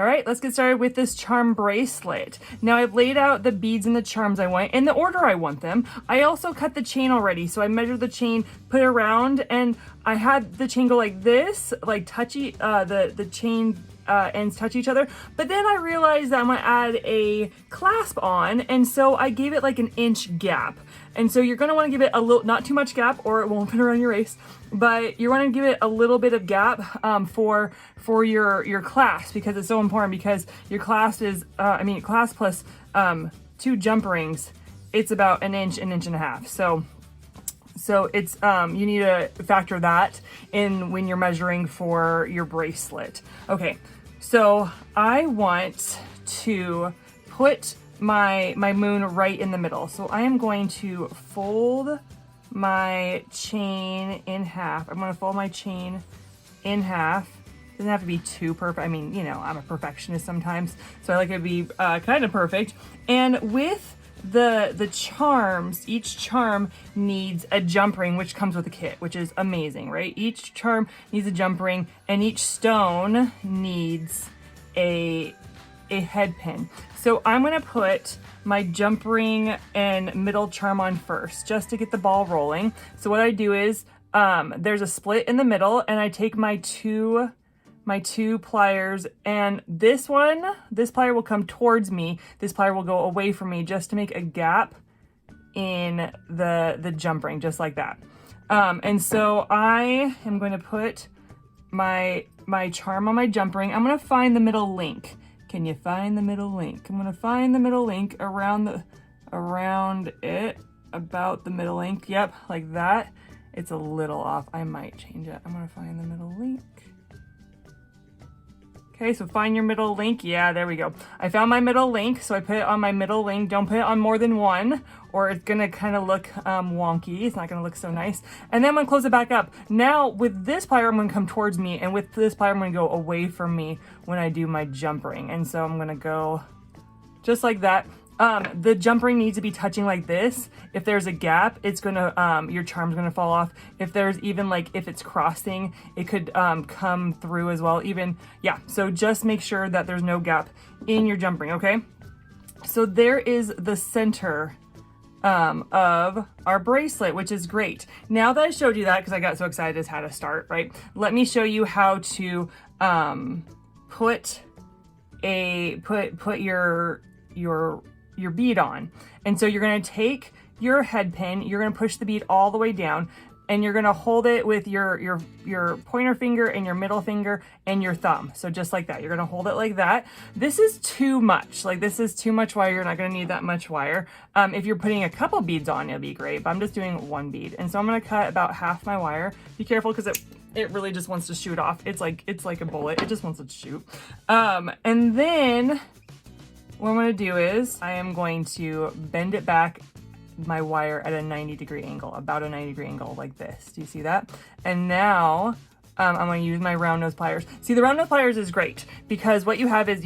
All right, let's get started with this charm bracelet. Now I've laid out the beads and the charms I want in the order I want them. I also cut the chain already. So I measured the chain, put it around, and I had the chain go like this, like touchy, the chain ends touch each other. But then I realized that I'm gonna add a clasp on, and so I gave it like an inch gap. And so you're gonna wanna give it a little, not too much gap or it won't fit around your waist, but you wanna give it a little bit of gap for your clasp, because it's so important, because your clasp is, clasp plus 2 jump rings, it's about an inch and a half. So it's, you need to factor that in when you're measuring for your bracelet. Okay, so I want to put my moon right in the middle. So I am going to fold my chain in half. I'm going to fold my chain in half. Doesn't have to be too perfect. I mean, you know, I'm a perfectionist sometimes, so I like it to be kind of perfect. And with the charms, each charm needs a jump ring, which comes with a kit, which is amazing, right? Each charm needs a jump ring, and each stone needs a head pin. So I'm gonna put my jump ring and middle charm on first, just to get the ball rolling. So what I do is, there's a split in the middle, and I take my two pliers, and this plier will come towards me, this plier will go away from me, just to make a gap in the jump ring, just like that. And so I am going to put my charm on my jump ring. I'm going to find the middle link. Can you find the middle link? I'm going to find the middle link around it, about the middle link. Yep, like that. It's a little off. I might change it. I'm going to find the middle link. Okay, so find your middle link. Yeah, there we go. I found my middle link, so I put it on my middle link. Don't put it on more than one, or it's gonna kind of look wonky. It's not gonna look so nice. And then I'm gonna close it back up. Now, with this plier, I'm gonna come towards me, and with this plier, I'm gonna go away from me when I do my jump ring. And so I'm gonna go just like that. The jump ring needs to be touching like this. If there's a gap, it's gonna, your charm's gonna fall off. If there's even like, if it's crossing, it could come through as well. Even, yeah, so just make sure that there's no gap in your jump ring, okay? So there is the center of our bracelet, which is great. Now that I showed you that, because I got so excited as how to start, right? Let me show you how to put your bead on. And so you're going to take your head pin, you're going to push the bead all the way down, and you're going to hold it with your pointer finger and your middle finger and your thumb. So just like that, you're going to hold it like that. This is too much. Like, this is too much wire. You're not going to need that much wire. If you're putting a couple beads on, it'll be great, but I'm just doing one bead. And so I'm going to cut about half my wire. Be careful, because it really just wants to shoot off. It's like a bullet. It just wants to shoot. And then what I'm going to do is I am going to bend it back, my wire, at a 90-degree angle, about a 90-degree angle, like this. Do you see that? And now I'm going to use my round nose pliers. See, the round nose pliers is great, because what you have is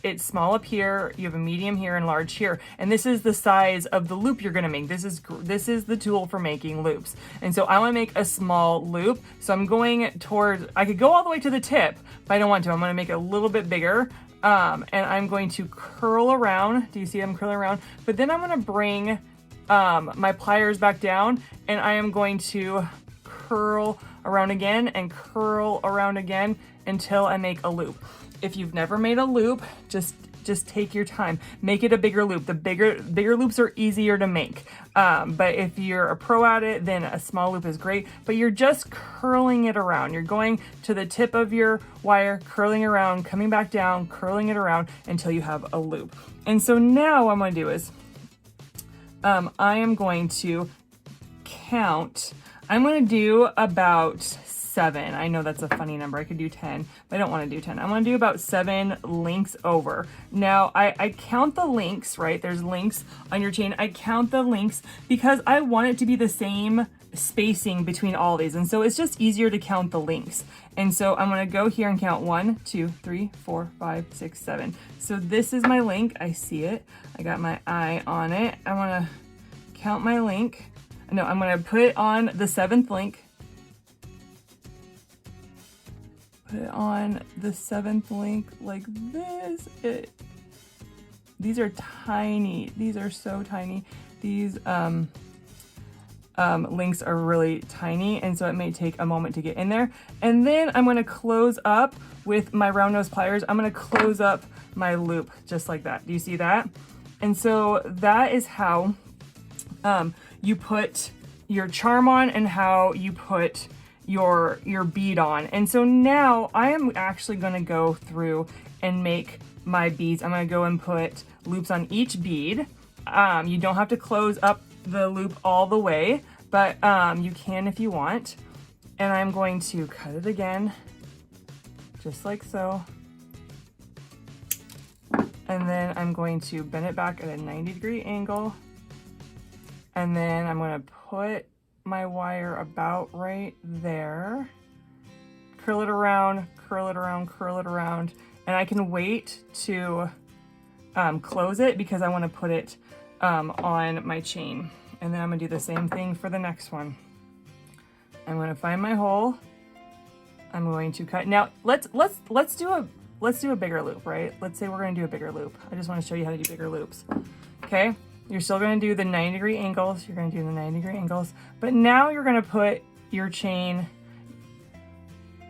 it's small up here, you have a medium here, and large here. And this is the size of the loop you're going to make. This is the tool for making loops. And so I want to make a small loop. So I'm going towards, I could go all the way to the tip, but I don't want to. I'm going to make it a little bit bigger. And I'm going to curl around. Do you see I'm curling around? But then I'm going to bring my pliers back down, and I am going to curl around again and curl around again until I make a loop. If you've never made a loop, just take your time. Make it a bigger loop. The bigger loops are easier to make. But if you're a pro at it, then a small loop is great. But you're just curling it around. You're going to the tip of your wire, curling around, coming back down, curling it around until you have a loop. And so now what I'm going to do is I am going to count. I'm going to do about 7. I know that's a funny number. I could do 10, but I don't want to do 10. I'm going to do about 7 links over. Now, I count the links, right? There's links on your chain. I count the links because I want it to be the same spacing between all these. And so it's just easier to count the links. And so I'm going to go here and count 1, 2, 3, 4, 5, 6, 7. So this is my link. I see it. I got my eye on it. I want to count my link. No, I'm going to put on the 7th link. put it on the 7th link like this. These are tiny. These are so tiny. These links are really tiny, and so it may take a moment to get in there. And then I'm going to close up with my round nose pliers. I'm going to close up my loop just like that. Do you see that? And so that is how you put your charm on and how you put your bead on. And so now I am actually going to go through and make my beads. I'm going to go and put loops on each bead. You don't have to close up the loop all the way, but you can if you want. And I'm going to cut it again, just like so. And then I'm going to bend it back at a 90-degree angle. And then I'm going to put my wire about right there. Curl it around, curl it around, curl it around. And I can wait to close it because I want to put it on my chain. And then I'm gonna do the same thing for the next one. I'm gonna find my hole. I'm going to cut. Now let's do a bigger loop, right? Let's say we're gonna do a bigger loop. I just want to show you how to do bigger loops. Okay, you're still gonna do the 90-degree angles. You're gonna do the 90-degree angles, but now you're gonna put your chain.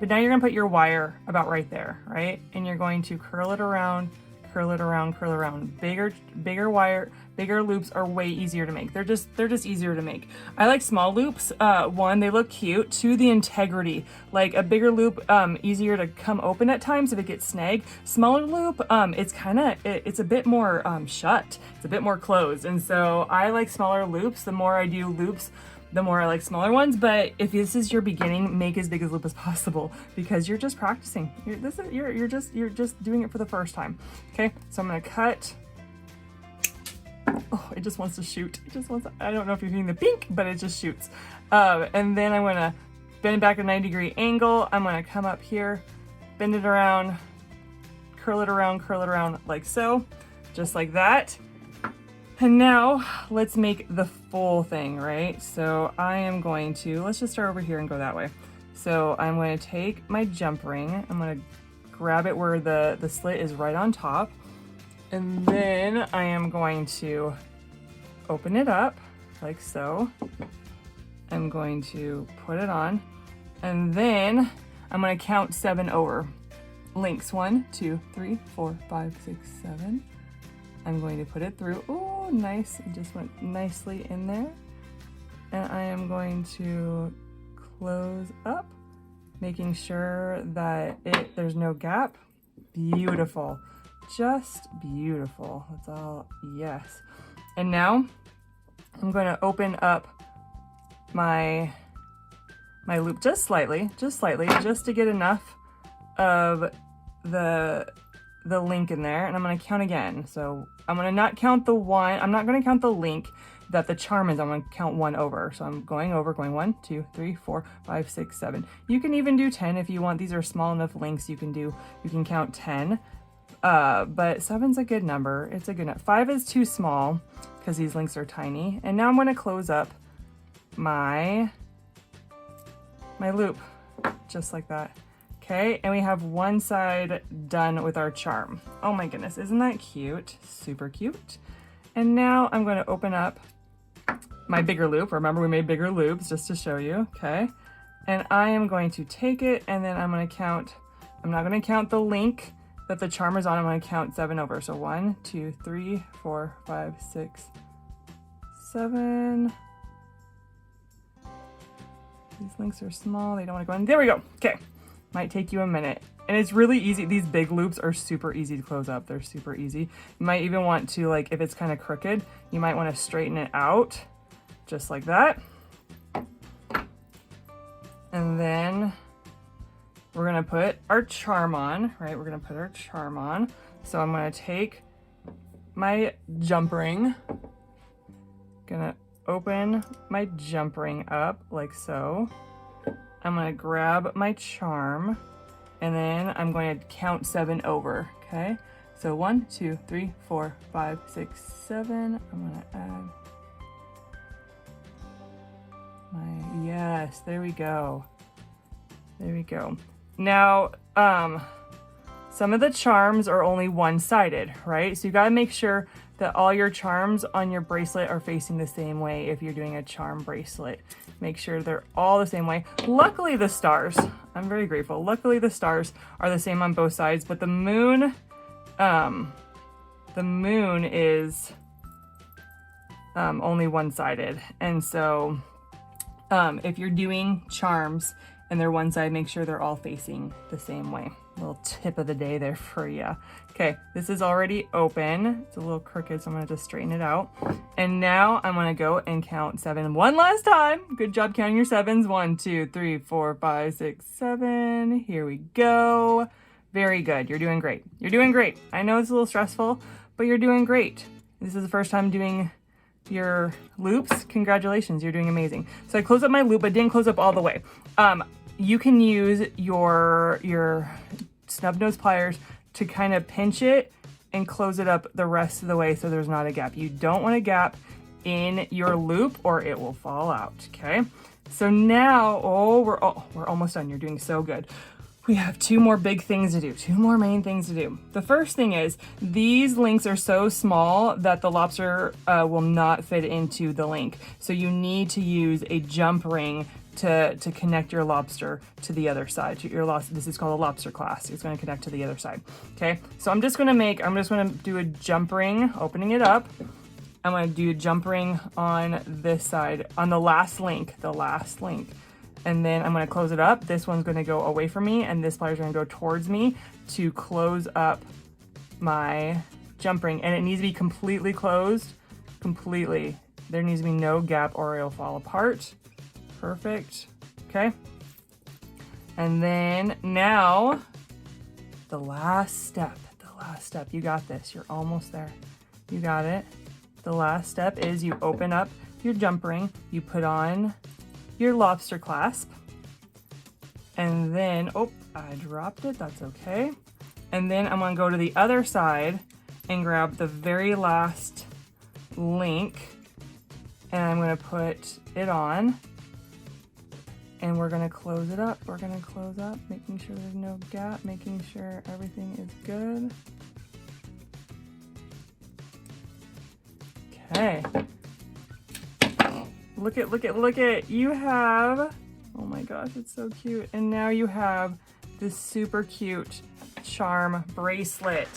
But now you're gonna put your wire about right there, right? And you're going to curl it around, curl it around, curl it around. Bigger wire, bigger loops are way easier to make. They're just easier to make. I like small loops. One, they look cute. Two, the integrity. Like a bigger loop, easier to come open at times if it gets snagged. Smaller loop, it's a bit more shut. It's a bit more closed. And so I like smaller loops. The more I do loops, the more I like smaller ones. But if this is your beginning, make as big a loop as possible because you're just practicing. You're just doing it for the first time. Okay, so I'm gonna cut. Oh, it just wants to shoot. It just wants to, I don't know if you're hearing the pink, but it just shoots. And then I'm gonna bend it back at a 90-degree angle. I'm gonna come up here, bend it around, curl it around like so, just like that. And now let's make the full thing, right? So I am going to, let's just start over here and go that way. So I'm going to take my jump ring. I'm going to grab it where the slit is right on top. And then I am going to open it up like so. I'm going to put it on. And then I'm going to count 7 over. Links 1, 2, 3, 4, 5, 6, 7. I'm going to put it through. Oh, nice. It just went nicely in there. And I am going to close up, making sure that there's no gap. Beautiful. Just beautiful. That's all. Yes. And now I'm going to open up my loop just slightly, just to get enough of the link in there, and I'm going to count again. So I'm going to not count the one, I'm not going to count the link that the charm is. I'm going to count 1 over. So I'm going 1, 2, 3, 4, 5, 6, 7. You can even do 10 if you want. These are small enough links you can count 10. But 7's a good number. It's a good number. 5 is too small because these links are tiny. And now I'm going to close up my loop just like that. Okay, and we have one side done with our charm. Oh my goodness, isn't that cute? Super cute. And now I'm going to open up my bigger loop. Remember, we made bigger loops just to show you, okay? And I am going to take it, and then I'm going to count, I'm not going to count the link that the charm is on. I'm going to count 7 over. So 1, 2, 3, 4, 5, 6, 7. These links are small. They don't want to go in. There we go. Okay. Might take you a minute. And it's really easy. These big loops are super easy to close up. They're super easy. You might even want to, like, if it's kind of crooked, you might want to straighten it out just like that. And then we're going to put our charm on, right? We're going to put our charm on. So I'm going to take my jump ring, gonna open my jump ring up like so. I'm going to grab my charm, and then I'm going to count 7 over, okay? So 1, 2, 3, 4, 5, 6, 7. I'm going to add my, yes, there we go. There we go. Now, some of the charms are only one-sided, right? So you gotta make sure that all your charms on your bracelet are facing the same way if you're doing a charm bracelet. Make sure they're all the same way. Luckily the stars, I'm very grateful, luckily the stars are the same on both sides, but the moon is only one-sided. And so if you're doing charms and they're one side, make sure they're all facing the same way. Little tip of the day there for you. Okay, this is already open. It's a little crooked, so I'm gonna just straighten it out. And now I'm gonna go and count 7 one last time. Good job counting your 7s. 1, 2, 3, 4, 5, 6, 7. Here we go. Very good. You're doing great. You're doing great. I know it's a little stressful, but you're doing great. This is the first time doing your loops. Congratulations, you're doing amazing. So I closed up my loop, but didn't close up all the way. You can use your snub nose pliers to kind of pinch it and close it up the rest of the way so there's not a gap. You don't want a gap in your loop or it will fall out, okay? So now, we're almost done. You're doing so good. We have 2 more big things to do, 2 more main things to do. The first thing is these links are so small that the lobster will not fit into the link. So you need to use a jump ring to connect your lobster to the other side. This is called a lobster clasp. It's going to connect to the other side. Okay, so I'm just going to do a jump ring, opening it up. I'm going to do a jump ring on this side, on the last link, and then I'm going to close it up. This one's going to go away from me, and this plier is going to go towards me to close up my jump ring. And it needs to be completely closed, completely. There needs to be no gap or it'll fall apart. Perfect. Okay. And then now the last step. You got this. You're almost there. You got it. The last step is you open up your jump ring, you put on your lobster clasp, and then, I dropped it, that's okay. And then I'm gonna go to the other side and grab the very last link, and I'm gonna put it on, and we're gonna close it up. We're gonna close up, making sure there's no gap, making sure everything is good. Okay. Look at, you have, oh my gosh, it's so cute. And now you have this super cute charm bracelet.